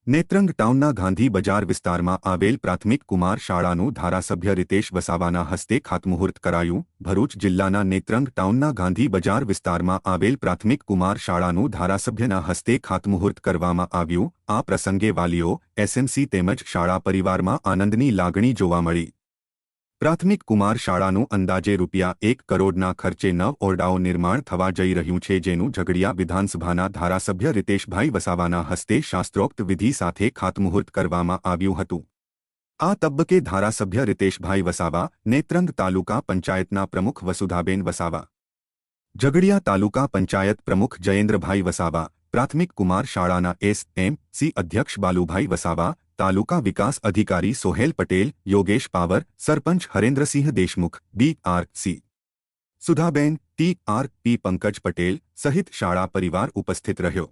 નેત્રંગ ટાઉનના ગાંધી બજાર વિસ્તારમાં આવેલ પ્રાથમિક કુમાર શાળાનું ધારાસભ્ય રીતેશ વસાવાના હસ્તે ખાતમુહૂર્ત કરાયું। ભરૂચ જિલ્લાના નેત્રંગ ટાઉનના ગાંધી બજાર વિસ્તારમાં આવેલ પ્રાથમિક કુમાર શાળાનું ધારાસભ્યના હસ્તે ખાતમુહૂર્ત કરવામાં આવ્યું। આ પ્રસંગે વાલીઓ, એસએમસી તેમજ શાળા પરિવારમાં આનંદની લાગણી જોવા મળી। પ્રાથમિક કુમાર શાળાનું અંદાજે ₹1 કરોડના ખર્ચે 9 ઓરડાઓ નિર્માણ થવા જઈ રહ્યું છે, જેનું ઝઘડિયા વિધાનસભાના ધારાસભ્ય રીતેશભાઈ વસાવાના હસ્તે શાસ્ત્રોક્ત વિધિ સાથે ખાતમુહૂર્ત કરવામાં આવ્યું હતું। આ તબક્કે ધારાસભ્ય રીતેશભાઈ વસાવા, નેત્રંગ તાલુકા પંચાયતના પ્રમુખ વસુધાબેન વસાવા, ઝઘડિયા તાલુકા પંચાયત પ્રમુખ જયેન્દ્રભાઈ વસાવા, પ્રાથમિક કુમાર શાળાના એસ.એમ.સી અધ્યક્ષ બાલુભાઈ વસાવા, તાલુકા વિકાસ અધિકારી સોહેલ પટેલ, યોગેશ પાવર, સરપંચ હરેન્દ્રસિંહ દેશમુખ, ડી.આર.સી. સુધાબેન, ટી.આર.પી. પંકજ પટેલ સહિત શાળા પરિવાર ઉપસ્થિત રહ્યો।